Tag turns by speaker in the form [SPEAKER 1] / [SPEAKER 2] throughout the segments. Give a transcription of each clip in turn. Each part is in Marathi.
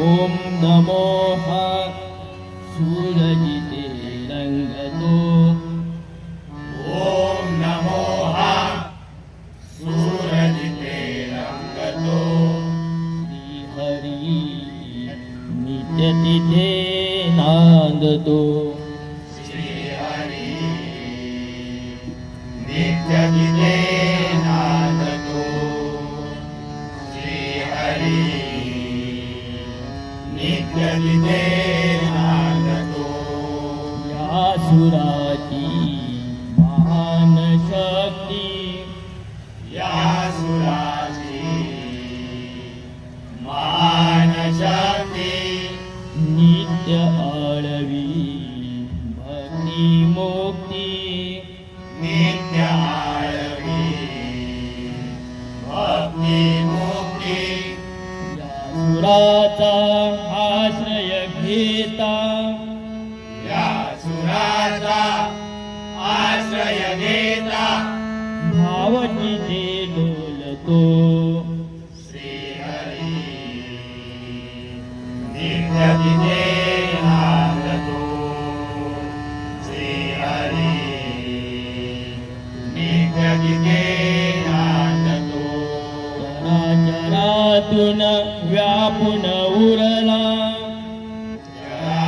[SPEAKER 1] ओम नमो हा सूरजिते रंगतो
[SPEAKER 2] ओम नमो हा सूरजिते रंगतो
[SPEAKER 1] श्री हरी नित्य तिथे नांदतो
[SPEAKER 2] श्री हरी नित्य तिथे नांदतो श्री हरी नित्य तिथे नांदतो
[SPEAKER 1] या सुराची महान शक्ती
[SPEAKER 2] या सुराची महान शक्ती
[SPEAKER 1] नित्य आळवी भक्ती मुक्ती
[SPEAKER 2] नित्य आळवी भक्ती मुक्ती
[SPEAKER 1] या सुराचा आश्रय घेता
[SPEAKER 2] या सुराचा आश्रय घेता
[SPEAKER 1] भावचिते डोलतो
[SPEAKER 2] श्री हरी नित्य तिथे नांदतो श्री हरी नित्य तिथे नांदतो
[SPEAKER 1] चराचरातून व्यापून उरला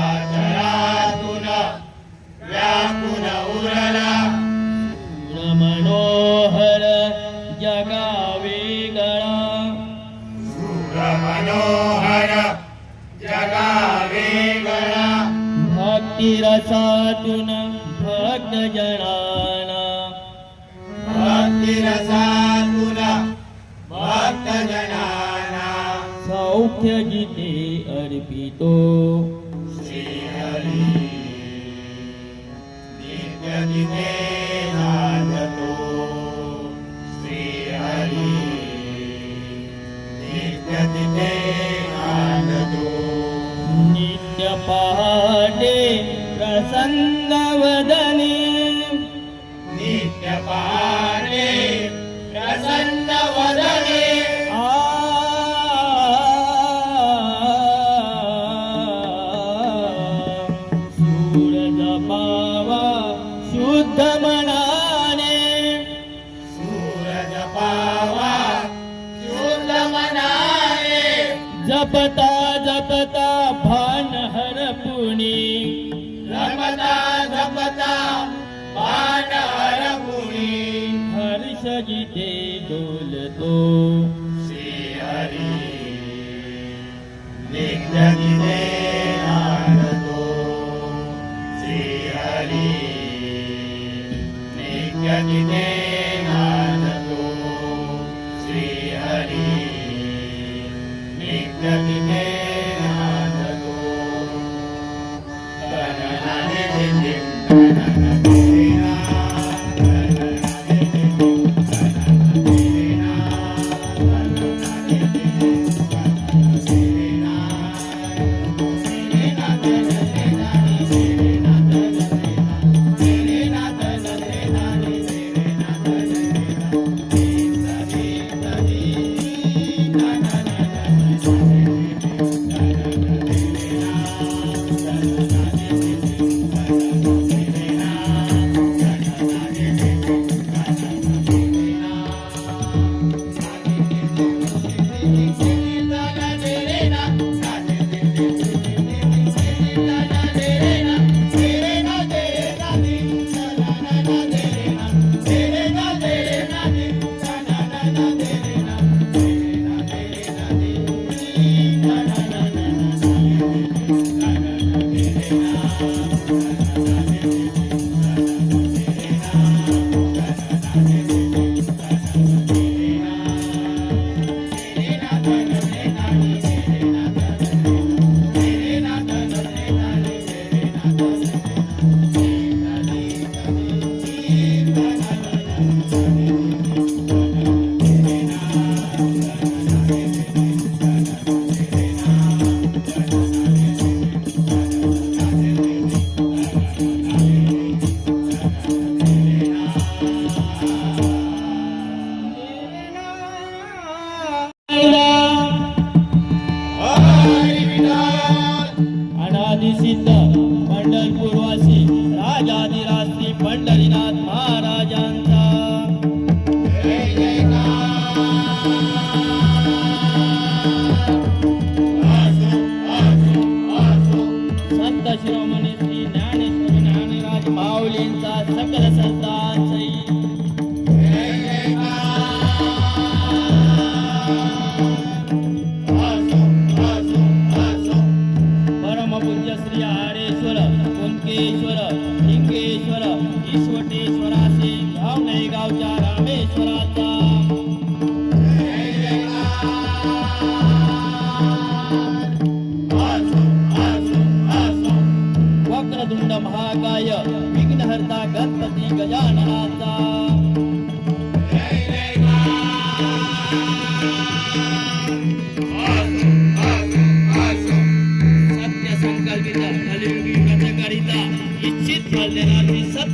[SPEAKER 2] चराचरातून व्यापून उरला
[SPEAKER 1] सूर मनोहर जगा वेगळा
[SPEAKER 2] सूर मनोहर जगा वेगळा
[SPEAKER 1] भक्ती रसातून भक्त जनाना
[SPEAKER 2] भक्ती रसातून भक्त जनाना
[SPEAKER 1] सौख्य जिते अर्पितो
[SPEAKER 2] श्री हरी नित्य तिथे नांदतो श्री हरी नित्य तिथे नांदतो
[SPEAKER 1] नित्य पहाटे प्रसन्न वदने
[SPEAKER 2] नित्य पहाटे प्रसन्न वदने
[SPEAKER 1] सूरज पावा शुद्ध मनाने
[SPEAKER 2] सूरज पावा शुद्ध मनाने
[SPEAKER 1] जपता जपता भान हरपुणी
[SPEAKER 2] जपता जपता भान हरपुणी
[SPEAKER 1] हर्ष जिते डोलतो
[SPEAKER 2] श्री हरी नित्य तिथे नांदतो श्री हरी नित्य तिथे नांदतो श्री हरी नित्य तिथे नांदतो गणनाने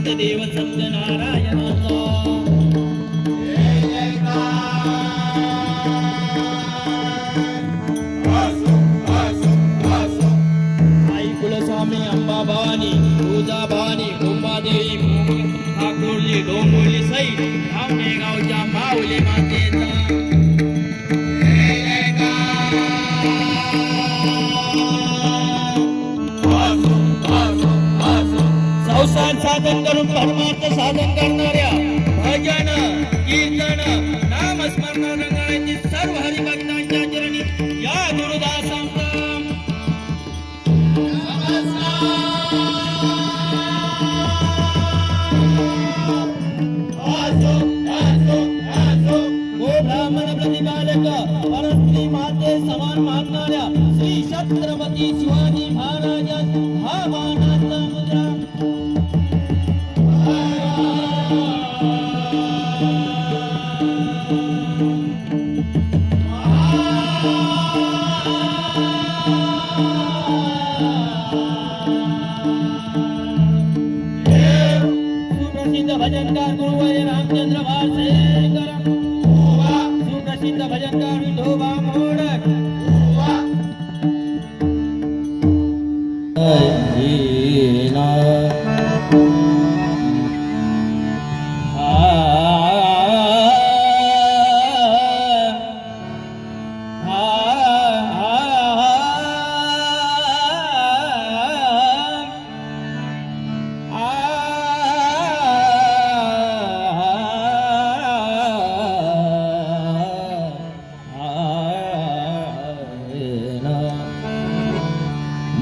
[SPEAKER 1] इष्टदेव सत्यनारायणाचा आई कुलस्वामी अंबाबानी तुळजाभवानी मुंबादेवी ठाकूरजी डोंबिवली सहित धावणे गावच्या माऊली मातेचा संसार साधन करून परमार्थ साधन करणाऱ्या भजन कीर्तन नामस्मरण रंगणाची सर्व हरिभक्तांच्या चरणी या गुरुदासांचा गो ब्राह्मण प्रतिपालक परस्त्री माते समान मानणाऱ्या श्री छत्रपती शिवाजी महाराज हा मानाचा मुद्रा सुप्रसिद्ध भजनकार गुरुवारी रामचंद्र वारसेकर सुप्रसिद्ध भजनकार विठोबा मोडक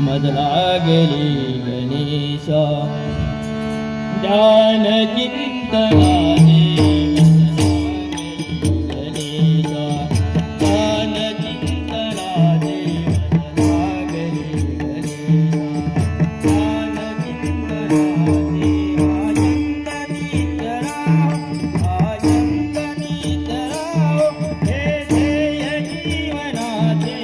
[SPEAKER 1] मदलागली गणेश ध्यान चिंतनाने गणेश ध्यान चिंतनाने मदलागली गणेश ध्यान चिंतनाने आनंदनी तराव हे ध्येय जीवनाचे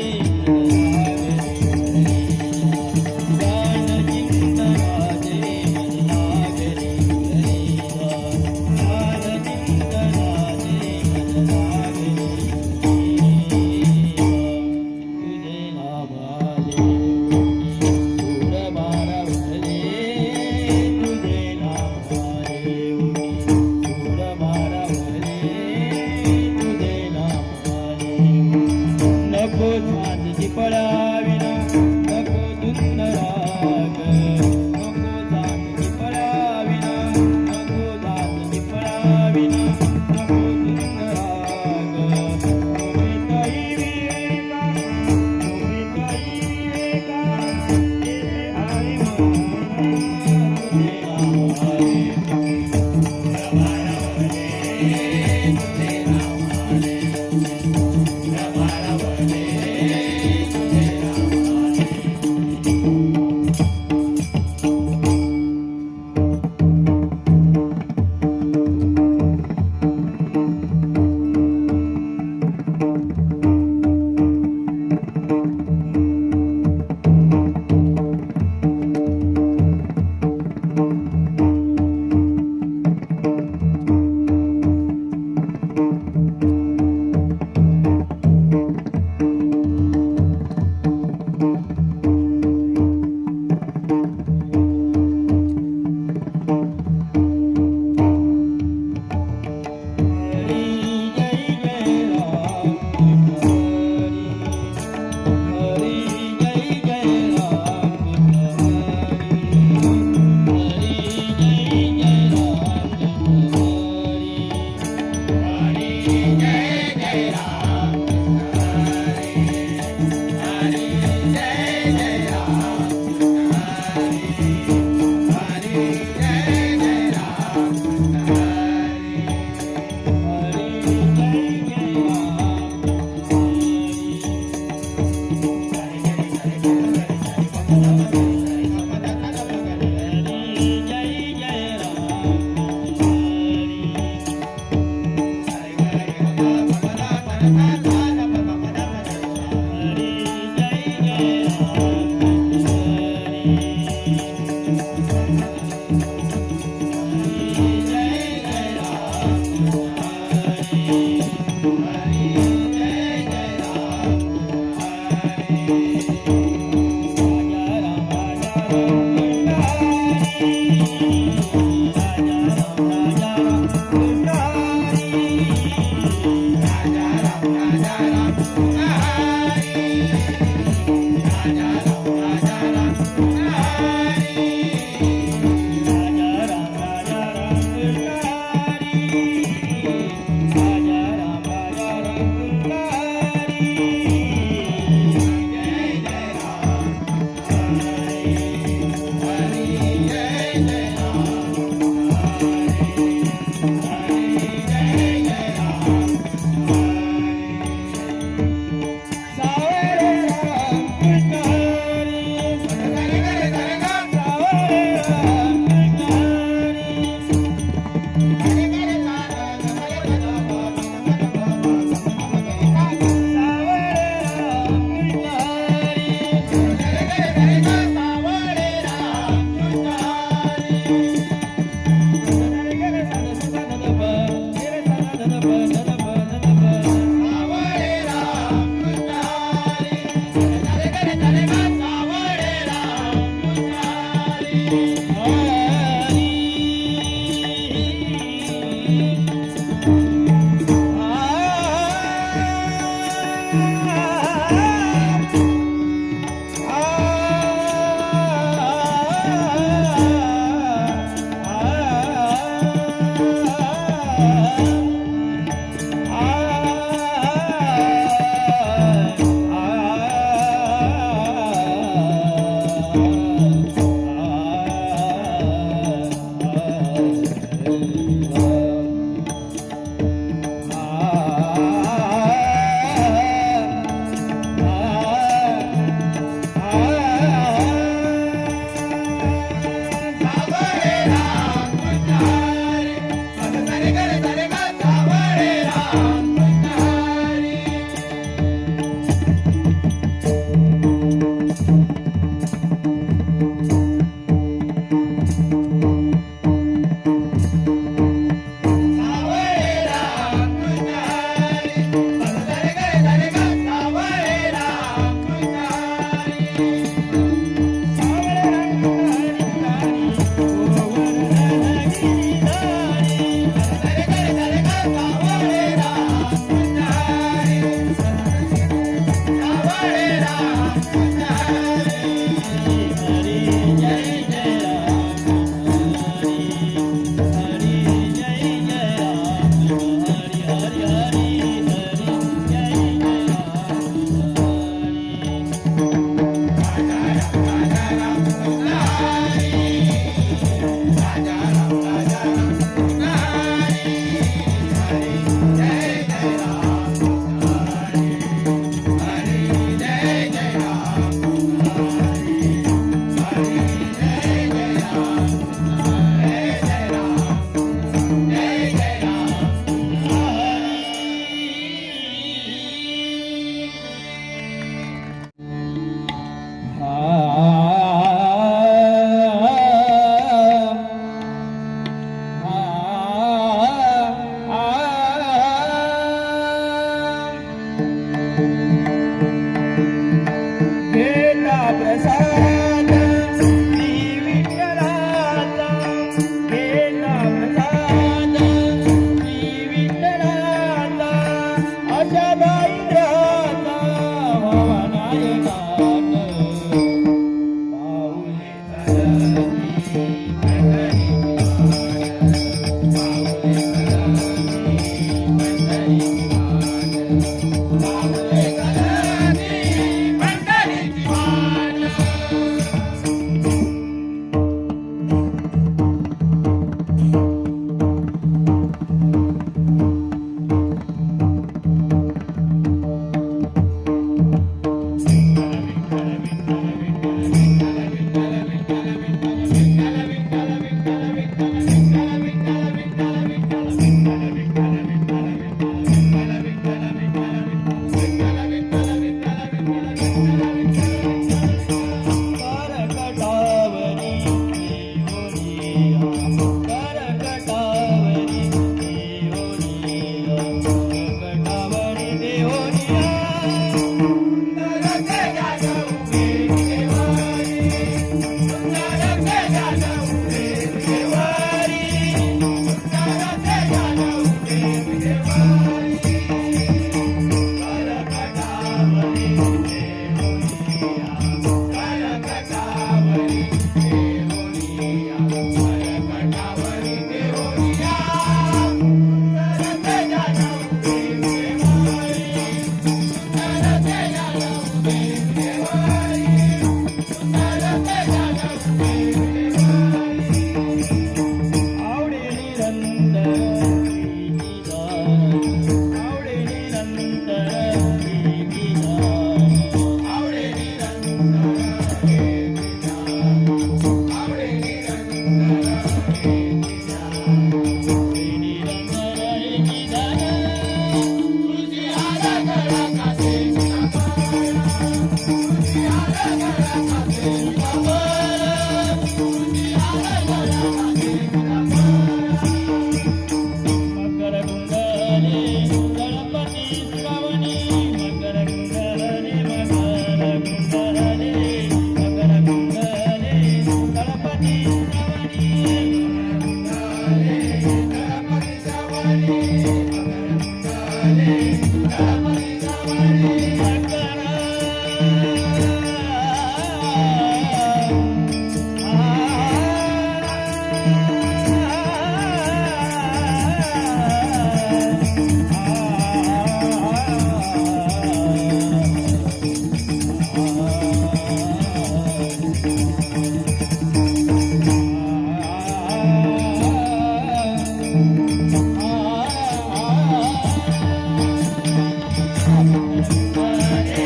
[SPEAKER 2] हरे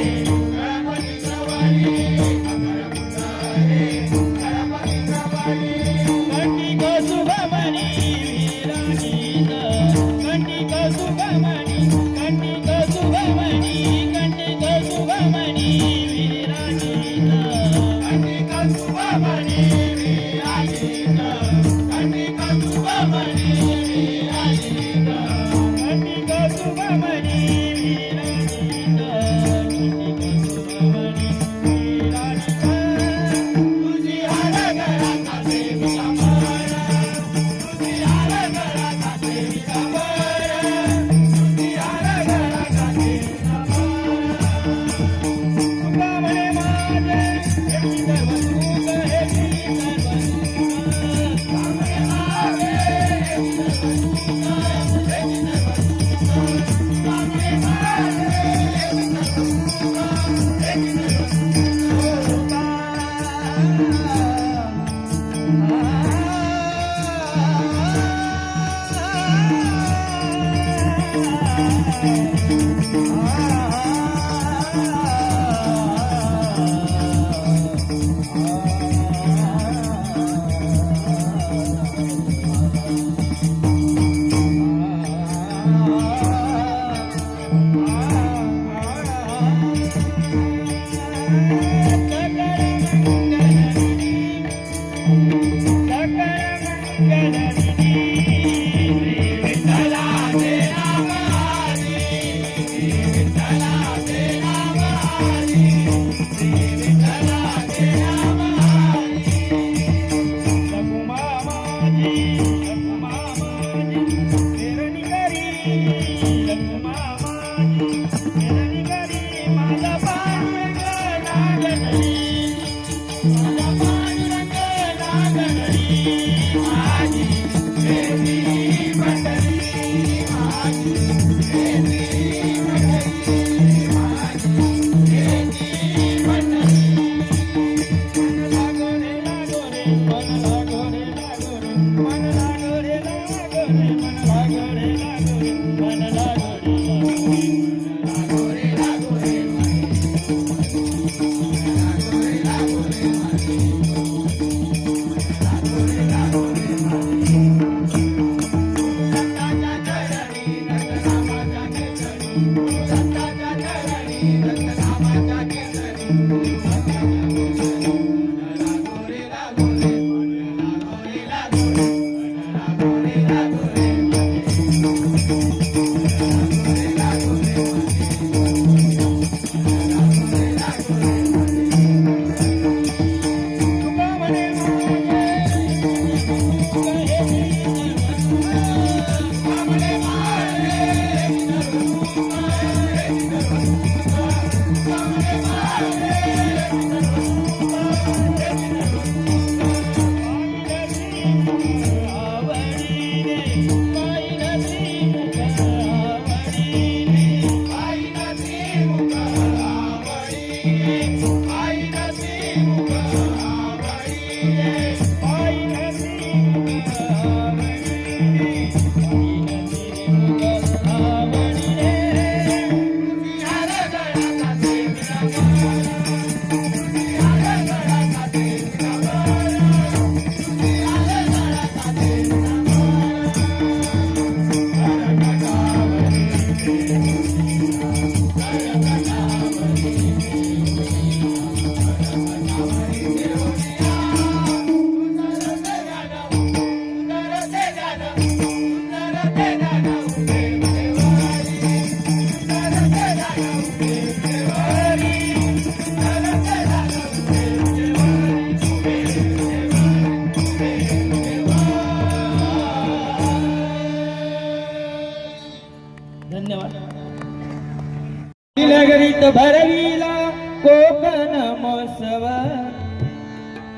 [SPEAKER 1] नगरीत भरविला कोकण महोत्सव,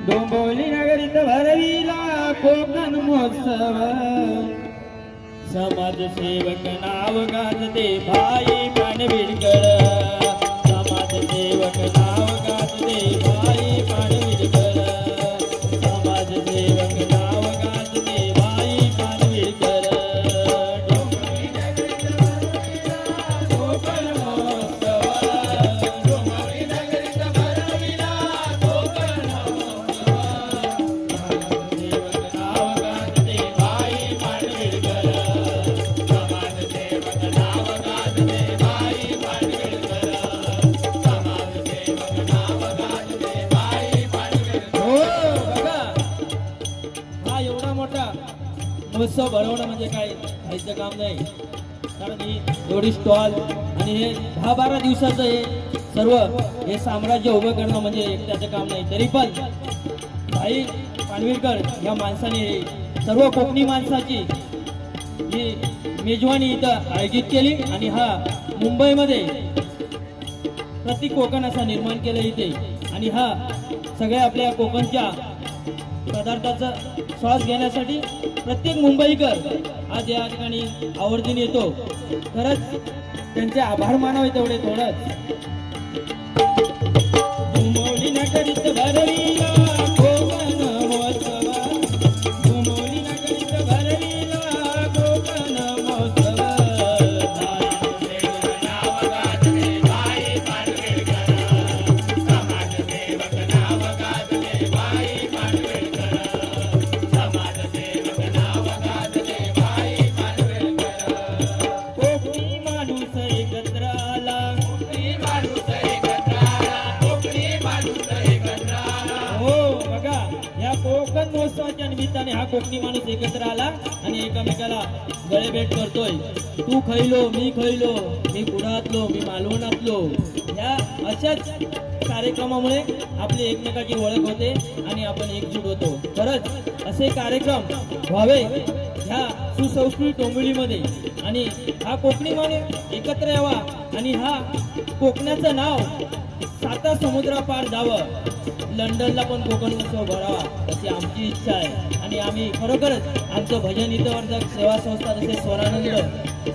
[SPEAKER 1] डोंबिवली नगरीत भरविला कोकण महोत्सव. समाजसेवक नाव गाजते भाई पाणविडकर, समाजसेवक नाव गाजते भाई पाणविडकर, समाजसेवक नाव गाजते भाई पाणविडकर. डोंबिवली नगरीत भरविला कोकण महोत्सव, डोंबिवली नगरीत भरविला कोकण महोत्सव. समाजसेवक नाव गाजते भाई पाणविडकर, समाजसेवक नाव गाजते भाई पाणविडकर, समाजसेवक नाव गाजते भाई पाणविडकर. हो बघा, हा एवढा मोठा महोत्सव भरवणं म्हणजे काय खायचं काम नाही. कारण ही एवढी स्टॉल आणि हे 10-12 दिवसाचं हे सर्व हे साम्राज्य उभं करणं म्हणजे एकट्याचं काम नाही. तरी पण भाई पाणविडकर या माणसाने हे सर्व कोकणी माणसाची ही मेजवानी इथं आयोजित केली आणि हा मुंबईमध्ये प्रति कोकण असा निर्माण केलं इथे. आणि हा सगळ्या आपल्या कोकणच्या पदार्थाचा स्वाद घेण्यासाठी प्रत्येक मुंबईकर आज या ठिकाणी आवर्जून येतो. खरंच त्यांचे आभार मानावे तेवढे थोडंच. डोंबिवली नगरीत भरविला कोकण महोत्सव, डोंबिवली नगरीत भरविला कोकण महोत्सव. समाजसेवक नाव गाजते भाई पाणविडकर, समाजसेवक नाव गाजते भाई पाणविडकर, समाजसेवक नाव गाजते भाई पाणविडकर. कोकणी माणूस एकत्र आला, कोकणी माणूस एकत्र आला, कोकणी माणूस एकत्र आला. हो बघा, या कोकण महोत्सवाच्या निमित्ताने हा कोकणी माणूस एकत्र आला आणि एकमेकाला गळेभेट करतोय. तू खैलो, मी खैलो, मी कुडातलो, मी मालवणातलो. या अशाच कार्यक्रमामुळे आपली एकमेकाची ओळख होते आणि आपण एकजूट होतो. खरंच असे कार्यक्रम व्हावे ह्या सुसंस्कृत डोंबिवलीमध्ये आणि हा कोकणी माणूस एकत्र यावा आणि हा कोकणाचं नाव 7 समुद्रापार जावं, लंडनला पण कोकण महोत्सव भरावा अशी आमची इच्छा आहे. आणि आम्ही खरोखरच आमचं भजन इथं सेवा संस्था तसेच स्वरानंद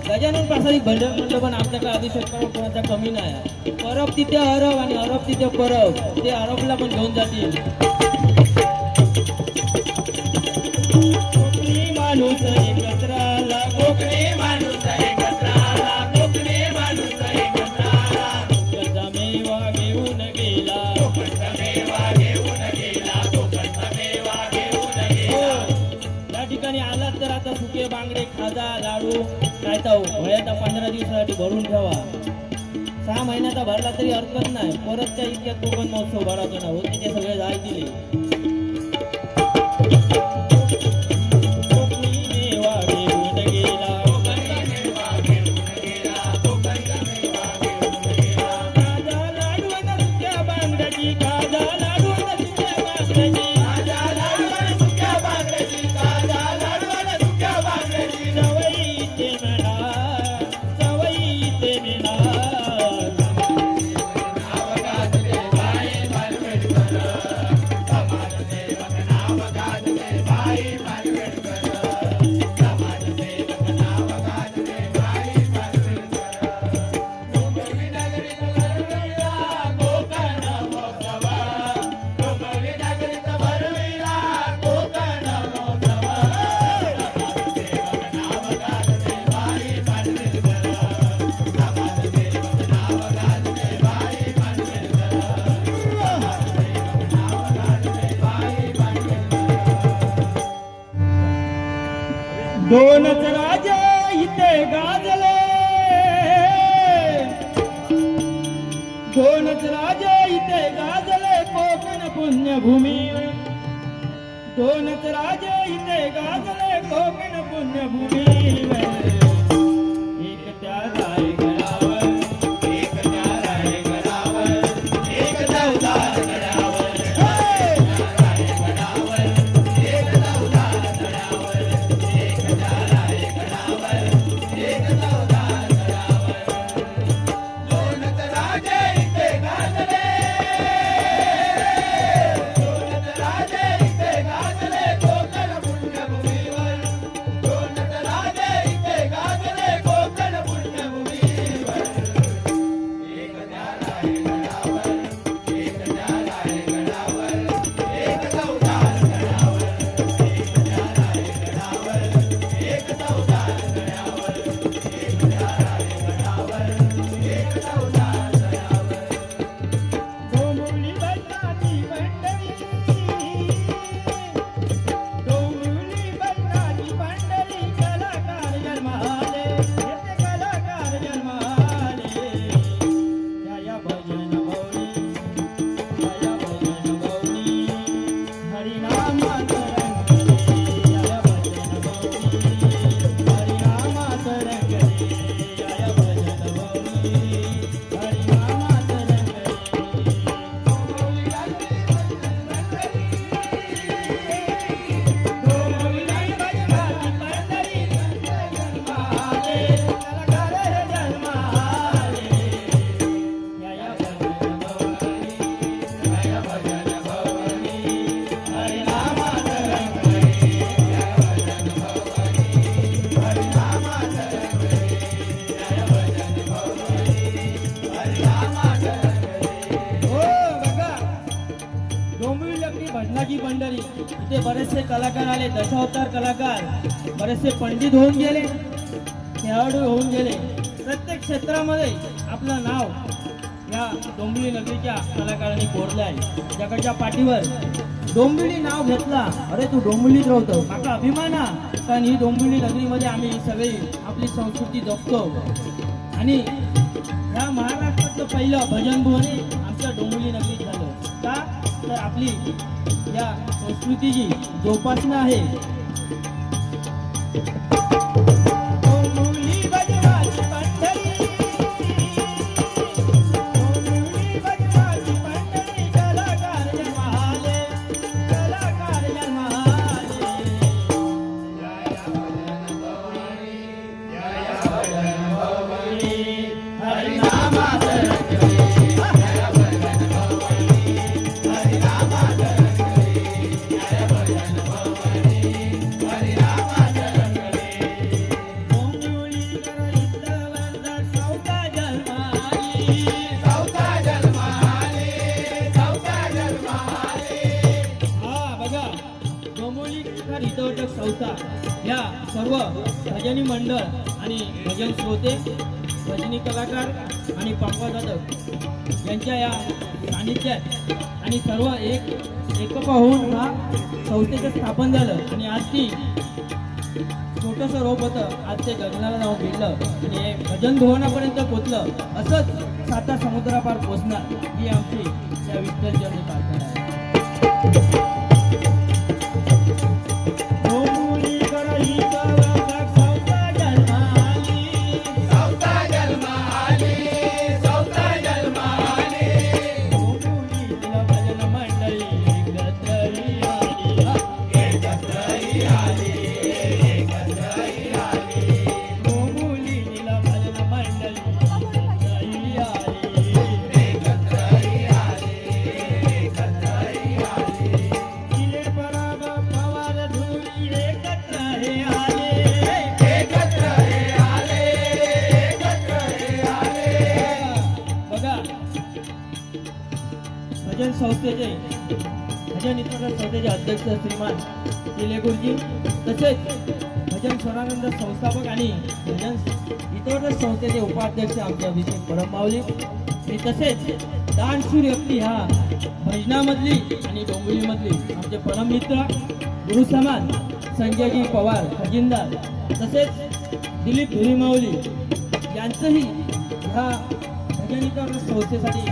[SPEAKER 1] गजानन प्रासादिक भजन मंडळ पण आमच्याकडे अभिषेक कोणाचा कमी नाही. परब तिथे अरब आणि अरब तिथे परब, ते अरबला पण घेऊन जातील. कोकणी माणूस एकत्र आला, कोकणी माणूस एकत्र आला, कोकणी माणूस एकत्र आला. कोकणचा मेवा घेऊन गेला, कोकणचा मेवा घेऊन गेला, कोकणचा मेवा घेऊन गेला. या ठिकाणी आलात तर आता सुके बांगडे, खाजा, लाडू काय तर वयाचा 15 दिवसासाठी भरून ठेवा. 6 महिन्याचा भरला तरी हरकत नाही. परत त्या इतक्यात कोकण महोत्सव भरायचा ना होते ते सगळे जाय दिले. दोनच राजा इथे गाजले, दोनच राजा इथे गाजले कोकण पुण्यभूमी. दोनच राजा इथे गाजले कोकण पुण्यभूमी. एक त्या रायगडावर, एक त्या रायगडावर, एक चौदार गडावर, रायगडावर एक चौदार गडावर, एक त्या रायगडावर, एक चौदार गडावर. दोनच इथे बरेचसे कलाकार आले, दशावतार कलाकार, बरेचसे पंडित होऊन गेले, खेळाडू होऊन गेले. प्रत्येक क्षेत्रामध्ये आपलं नाव या डोंबिवली नगरीच्या कलाकारांनी कोरलं आहे. ज्याकडच्या पाठीवर डोंबिवली नाव घेतला, अरे तू डोंबिवलीत राहतो, माका अभिमान हा. कारण ही डोंबिवली नगरीमध्ये आम्ही सगळी आपली संस्कृती जपतो. आणि ह्या महाराष्ट्रातलं पहिलं भजन भवन हे आमच्या डोंबिवली नगरीत झालं. का तर आपली या संस्कृतीची जोपासना आहे. डोंबिवली भजनाची पंढरी, डोंबिवली भजनाची पंढरी, कलाकार जन्माले, कलाकार जन्माले. संस्था या सर्व भजनी मंडळ आणि भजन श्रोते, भजनी कलाकार आणि पंकवादक यांच्या या सानिध्यात आणि सर्व एकप होऊन हा संस्थेचं स्थापन झालं. आणि आज ती छोटंसं रोप होतं, आज ते गगनाला जाऊन भिडलं आणि हे भजन भवनापर्यंत पोचलं. असंच साता समुद्रापार पोचणार ही आमची त्या विठ्ठलचरणी प्रार्थना आहे. भजन संस्थेचे भजन इतर संस्थेचे अध्यक्ष श्रीमान किलेगुरुजी, तसेच भजन स्वरानंद संस्थापक आणि भजन इतर संस्थेचे उपाध्यक्ष आमचे अभिषेक परममाऊली, तसेच दानशूर व्यक्ती ह्या भजनामधली आणि डोंबिवलीमधली आमचे परममित्र गुरु समान संजयजी पवार खजिनदार, तसेच दिलीप धुरीमाऊली यांचंही ह्या भजन इतर संस्थेसाठी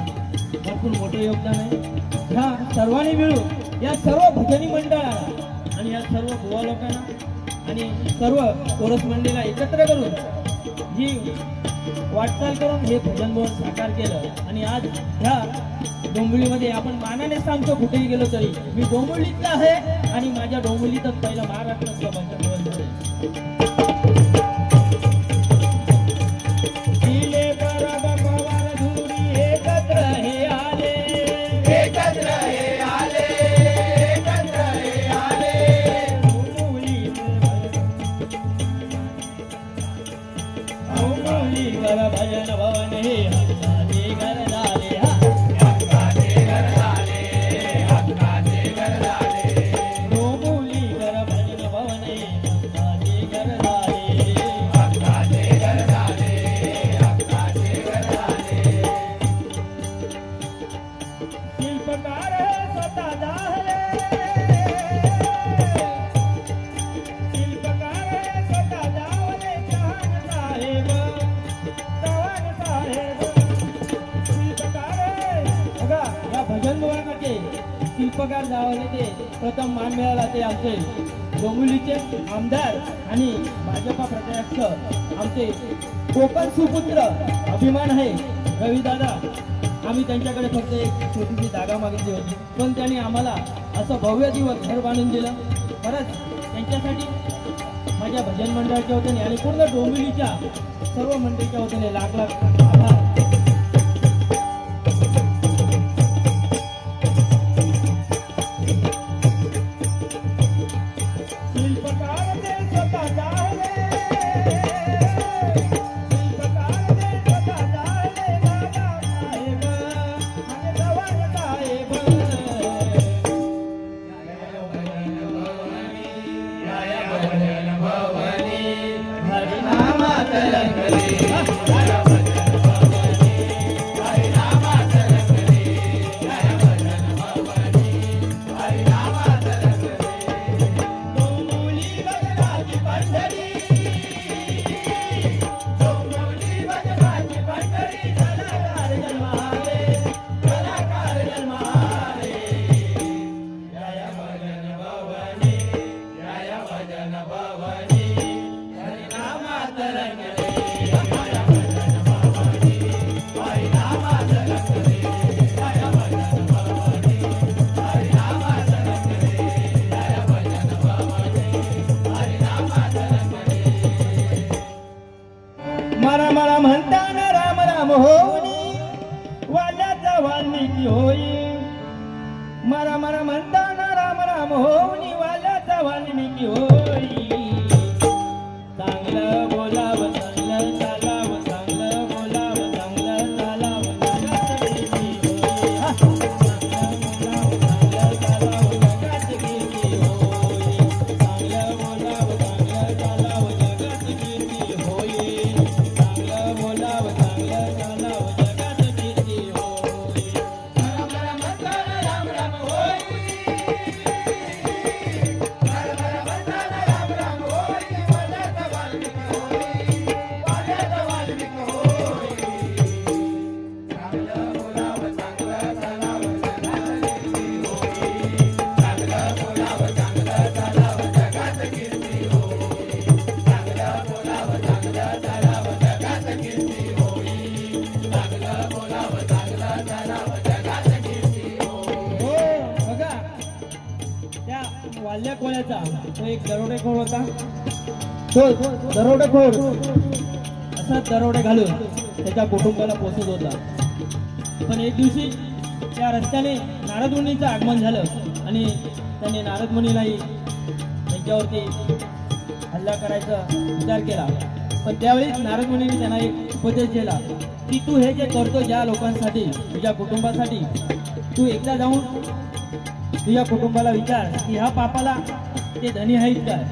[SPEAKER 1] भरपूर मोठे योगदान आहे. ह्या सर्वांनी मिळून या सर्व भजनी मंडळाला आणि या सर्व गोवा लोकांना आणि सर्व कोरस मंडळीला एकत्र करून ही वाटचाल करून हे भजन भवन साकार केलं. आणि आज ह्या डोंबिवलीमध्ये आपण मानाने सांगतो, कुठेही गेलो तरी मी डोंबिवलीतला आहे आणि माझ्या डोंबिवलीतच पहिलं महाराष्ट्रातलं भजन भवन झालं. भजन भवन हे हक्काचे घर झाले, हक्काचे घर झाले, हक्काचे घर झाले. डोंबिवलीकर भजन भवन हे हक्काचे घर झाले, हक्काचे घर झाले, हक्काचे घर झाले. शिल्पकार स्वतः झाले, शिल्पकार स्वतः झाले, चव्हाण साहेब, भजन भवनाचे शिल्पकार जावले ते प्रथम मान मिळाला ते आमचे डोंबिवलीचे आमदार आणि भाजपा प्रत्यक्ष आमचे कोकण सुपुत्र अभिमान आहे रविदादा. आम्ही त्यांच्याकडे फक्त एक छोटीशी जागा मागितली होती, पण त्यांनी आम्हाला असं भव्य दिवस घर बांधून दिलं. खरंच त्यांच्यासाठी माझ्या भजन मंडळाच्या वतीने आणि पूर्ण डोंबिवलीच्या सर्व मंडळीच्या वतीने लाख लाख आभार. वाल्या कोळ्याचा तो एक दरोडेखोर होता. तो दरोडेखोर असा दरोडे घालून त्याच्या कुटुंबाला पोचत होता. पण एक दिवशी त्या रस्त्याने नारद मुनीचं आगमन झालं आणि त्यांनी नारद मुनीलाही त्यांच्यावरती हल्ला करायचा विचार केला. पण त्यावेळी नारद मुनीने त्यांना एक उपदेश दिला की तू हे जे करतो ज्या लोकांसाठी तुझ्या कुटुंबासाठी, तू एकदा जाऊन तुझ्या कुटुंबाला विचार की ह्या पापाला ते धनी आहेत काय.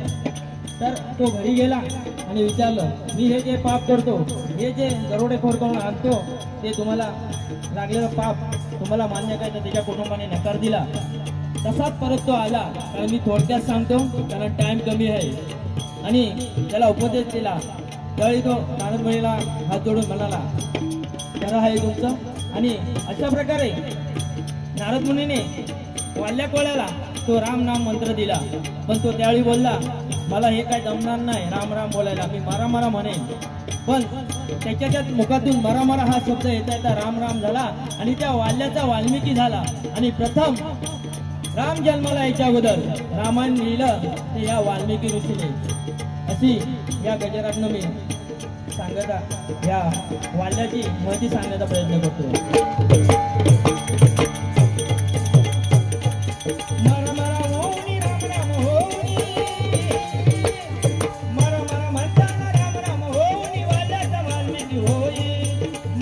[SPEAKER 1] तर तो घरी गेला आणि विचारलं मी हे जे पाप करतो, हे जे दरोडेखोर करून आणतो, ते तुम्हाला लागलेलं पाप तुम्हाला मान्य काय. तर त्याच्या कुटुंबाने नकार दिला. तसाच परत तो आला. कारण मी थोडक्यात सांगतो कारण टाइम कमी आहे. आणि त्याला उपदेश दिला. त्यावेळी तो नारद मुनीला हात जोडून म्हणाला खरं आहे तुमचं. आणि अशा प्रकारे नारद मुनीने वाल्या कोळ्याला तो राम नाम मंत्र दिला. पण तो त्यावेळी बोलला मला हे काय जमणार नाही राम राम बोलायला, मी मारा मारा म्हणेन. पण त्याच्या मुखातून मारा मारा हा शब्द येता येता राम राम झाला आणि त्या वाल्याचा वाल्मिकी झाला. आणि प्रथम राम जन्माला यायच्या अगोदर रामायण लिहिलं ते या वाल्मिकी ऋषीने. अशी या गजरातनं मी सांगता या वाल्याची माहिती सांगण्याचा प्रयत्न करतो. मरा मरा होनी राम राम होनी, मरा मरा म्हणताना राम राम होनी वाल्याचा वाल्मिकी होई.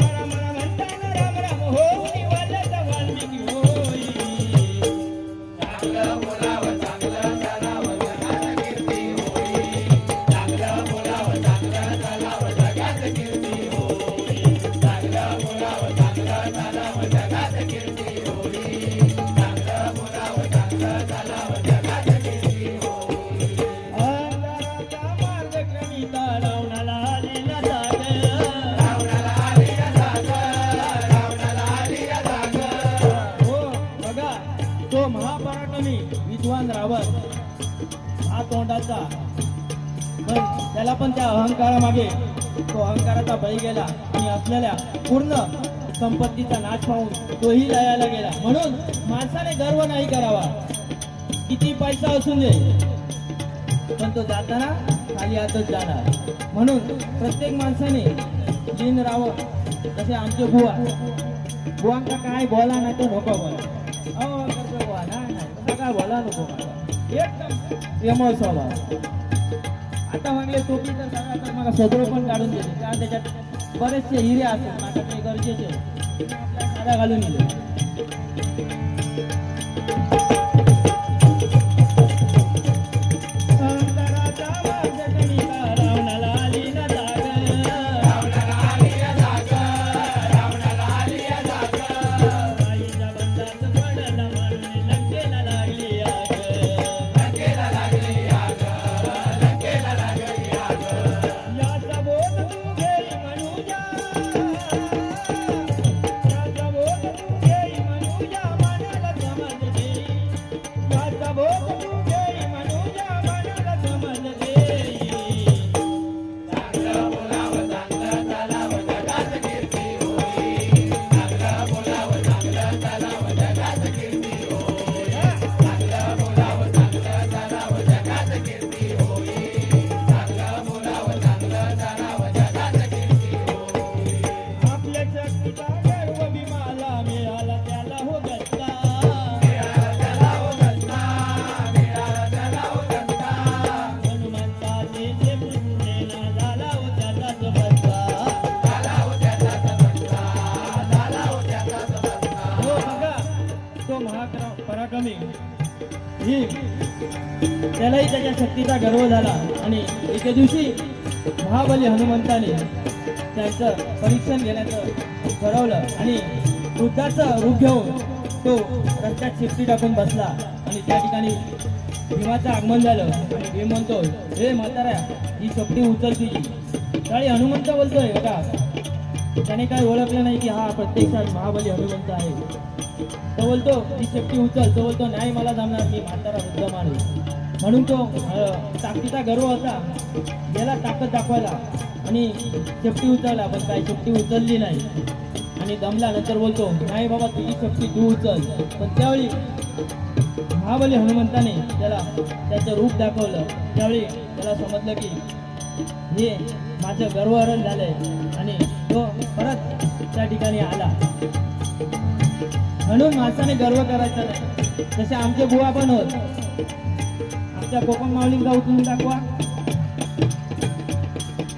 [SPEAKER 1] मरा मरा म्हणताना राम राम होनी वाल्याचा वाल्मिकी होई.
[SPEAKER 2] चांगलं बोलावं चांगलं चालावं जगात कीर्ती होई. चांगलं बोलावं चांगलं चालावं जगात कीर्ती होई. चांगलं बोलावं चांगलं चालावं जगात कीर्ती होई. चांगलं बोलावं चांगलं चालावं जगात कीर्ती होई.
[SPEAKER 1] अंधाराचा मार्ग क्रमिता रावणाला आलेला जाग.
[SPEAKER 2] रावणाला आली जाग, रावणाला आली जाग.
[SPEAKER 1] हो बघा तो महापराक्रमी विद्वान रावण हा तोंडाचा, पण त्याला पण त्या अहंकारामागे तो अहंकाराचा बळी गेला आणि असलेल्या पूर्ण संपत्तीचा नाश पाहून तोही लयाला गेला. म्हणून माणसाने गर्व नाही करावा, किती पैसा असून दे, पण तो जाताना खाली हातच जाणार. म्हणून प्रत्येक माणसाने दिन राहावं. जसे आमचे बुवांका काय बोला नाही तो नको बोला. अहो करतो बुवा नाही नाही तसं काय बोला नको मला. एकदम प्रेमळ स्वभाव. आता म्हटले टोपी तर सगळा तर मला सदरो पण काढून दिले कारण त्याच्यात बरेचसे हिरे असतात माझ्याकडे गरजेचे आपल्या साड्या घालून दिले. अंतराचा मार्ग कणिका रावणाला आली ना जाग.
[SPEAKER 2] रावणाला आली जाग, रावणाला आली जाग.
[SPEAKER 1] आईच्या बंधात पडला मारून लंकेला लागली आग.
[SPEAKER 2] लंकेला लागली आग, लंकेला लागली आग.
[SPEAKER 1] याचा बोध तू घेई मनुजा, याचा बोध तू घेई मनुजा मनाला समज देई. याचा बोध तू घेई मनुजा मनाला समज देई.
[SPEAKER 2] चांगलं बोलावं चांगलं चालावं जगात कीर्ती होई. चांगलं बोलावं चांगलं चालावं जगात कीर्ती होई. चांगलं बोलावं चांगलं चालावं जगात कीर्ती होई. चांगलं बोलावं चांगलं चालावं जगात कीर्ती होई.
[SPEAKER 1] आपल्या शक्तीचा गर्व भीमाला मिळाला त्याला हो गत्ता.
[SPEAKER 2] मिळाला त्याला हो गत्ता, मिळाला त्याला हो गत्ता.
[SPEAKER 1] हनुमंताचे जे पुण्येना झाला हो त्याचाच बत्ता.
[SPEAKER 2] झाला हो त्याचाच बत्ता, झाला हो त्याचाच बत्ता.
[SPEAKER 1] हो बघा तो पराक्रमी ही त्यालाही त्याच्या शक्तीचा गर्व झाला. आणि एके दिवशी महाबली हनुमंताने त्यांचं परीक्षण घेण्याचं ठरवलं आणि वृद्धाचं रूप घेऊन तो रस्त्यात शेपटी टाकून बसला. आणि त्या ठिकाणी भीमाचं आगमन झालं आणि भीम म्हणतो हे म्हाताऱ्या ही शेपटी उचल तुझी. त्यावेळी हनुमंत बोलतोय बघा त्याने काही ओळखलं नाही की हा प्रत्यक्षात महाबली हनुमंत आहे. तो बोलतो ही शेपटी उचल. तो बोलतो नाही मला जमणार, मी म्हातारा वृद्ध माणूस. म्हणून तो ताकदीचा गर्व होता गेला ताकद दाखवायला आणि शेपटी उचलला. पण काही शेपटी उचलली नाही आणि दमला. नंतर बोलतो नाही बाबा तुझी शेपटी तू उचल. पण त्यावेळी महाबली हनुमंताने त्याला त्याचं रूप दाखवलं. त्यावेळी त्याला समजलं की हे माझं गर्वहरण झालंय आणि तो परत त्या ठिकाणी आला. म्हणून माणसाने गर्व करायचा नाही. जसे आमचे बुवा पण होत, आमच्या कोकण माऊलींचा उचलून दाखवा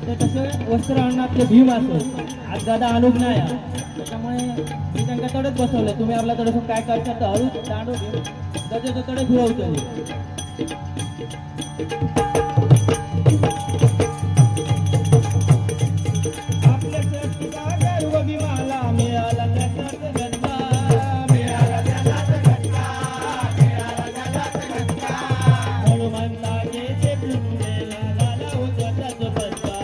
[SPEAKER 1] तर तसे वस्त्र आणण्यातले भीम असो. आज दादा अनुप नाही आहे. त्याच्यामुळे मी त्यांना तडच बसवलं. तुम्ही आपला तडसून काय करता तर हळू दांडू घेऊन त्याच्या तडे फिरवतो. आपल्या शक्तीचा गर्व भीमाला मिळाला त्याचाच गणवा. हनुमंताचे ते पुतळेला झाला होता त्याचा बसवा.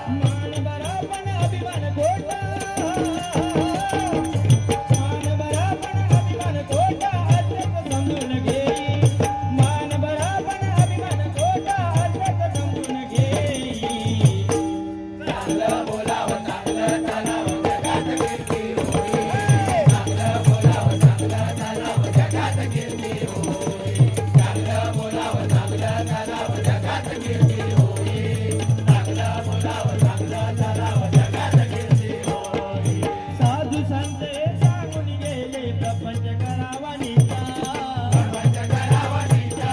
[SPEAKER 1] मान बरा पण अभिमान खोटा, मान बरा पण अभिमान खोटा, आजच समजून घेई. मान बरा पण अभिमान खोटा, आजच समजून घेई.
[SPEAKER 2] चांगलं बोलावं चांगलं चालावं जगात कीर्ती होईल. चांगलं बोलावं चांगलं चालावं जगात कीर्ती होईल. चांगलं बोलावं चांगलं चालावं जगात कीर्ती होईल. चांगलं बोलावं चांगलं चालावं जगात कीर्ती होईल.
[SPEAKER 1] साधू संत सांगून गेले प्रपंच करावा नीचा.
[SPEAKER 2] प्रपंच करावा नीचा,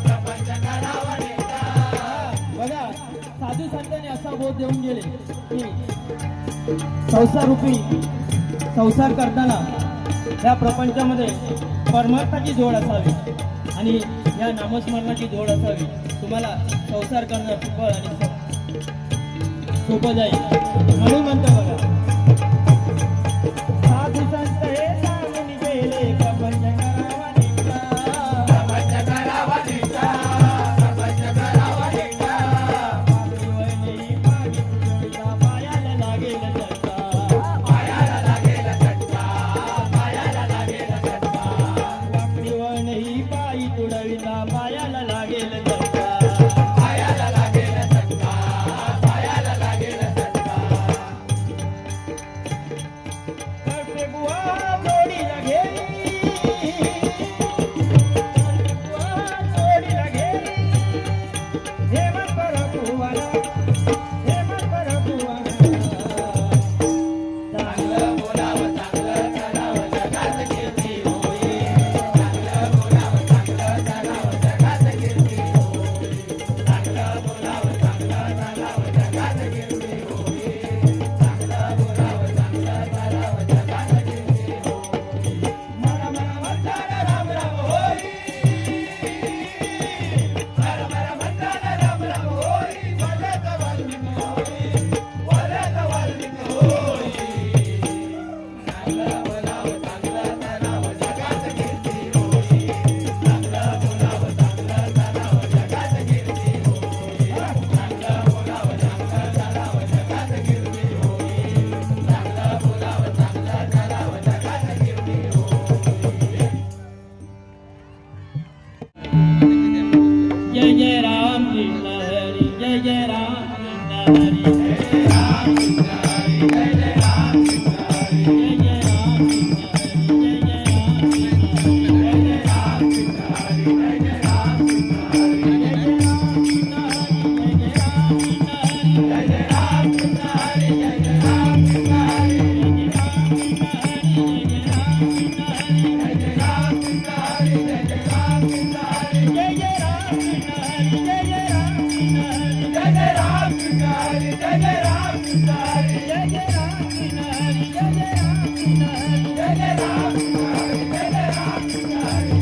[SPEAKER 2] प्रपंच करावा नीचा.
[SPEAKER 1] बघा, साधू संतांनी असा बोध देऊन गेले की संसार करताना या प्रपंचामध्ये परमार्थाची जोड असावी आणि या नामस्मरणाची जोड असावी. तुम्हाला संसार करणं सोपं आणि सोपं जाईल. म्हणून म्हणतो बघा, साधू संत हे सांगून गेले प्रपंच करावा नीचा.
[SPEAKER 2] प्रपंच करावा नीचा, प्रपंच करावा नीचा.
[SPEAKER 1] पायाला लागेल चटका.
[SPEAKER 2] पायाला लागेल चटका, पायाला लागेल चटका.
[SPEAKER 1] वाकडी वळणही पायी तुडविता पायाला लागेल चटका.
[SPEAKER 2] पायाला लागेल चटका, पायाला लागेल चटका.
[SPEAKER 1] करते बुवा जोडीला घेई, करते बुवा जोडीला घेई. हेमंत बुवाला, हेमंत बुवाला.
[SPEAKER 2] चांगलं बोलावं चांगलं चालावं जगात कीर्ती होईल. चांगलं बोलावं चांगलं चालावं जगात कीर्ती होईल. चांगलं बोलावं चांगलं चालावं जगात कीर्ती होईल. चांगलं बोलावं चांगलं चालावं जगात कीर्ती होईल. मरा मरा म्हणताना राम राम होई. मरा मरा म्हणताना राम राम होई. वरद वाल्मिक होई, वरद वाल्मिक होई. चांगलं बोलावं चांगलं चालावं जगात कीर्ती होईल. चांगलं बोलावं चांगलं चालावं जगात कीर्ती होईल. चांगलं बोलावं चांगलं चालावं जगात कीर्ती होईल. चांगलं बोलावं चांगलं चालावं जगात कीर्ती होईल.
[SPEAKER 1] जय जय राम कृष्ण हरी, जय जय राम कृष्ण हरी.
[SPEAKER 2] जय राम कृष्ण हरी, जय जय राम कृष्ण हरी.
[SPEAKER 1] जय जय राम कृष्ण हरी, जय जय राम कृष्ण हरी.
[SPEAKER 2] जय जय राम कृष्ण हरी, जय जय राम कृष्ण हरी.
[SPEAKER 1] जय जय राम कृष्ण हरी, जय जय राम कृष्ण हरी.
[SPEAKER 2] जय जय राम कृष्ण हरी, जय जय राम कृष्ण हरी.
[SPEAKER 1] जय जय राम कृष्ण हरी, जय जय राम कृष्ण हरी.
[SPEAKER 2] जय जय राम कृष्ण हरी, जय जय राम कृष्ण हरी.
[SPEAKER 1] जय जय राम कृष्ण हरी, जय जय राम कृष्ण हरी.
[SPEAKER 2] जय जय राम कृष्ण हरी, जय जय राम कृष्ण हरी.
[SPEAKER 1] जय जय राम कृष्ण हरी, जय जय राम कृष्ण हरी.
[SPEAKER 2] जय जय राम कृष्ण हरी, जय जय राम कृष्ण हरी.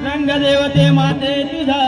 [SPEAKER 1] रंगदेवते माते तुझा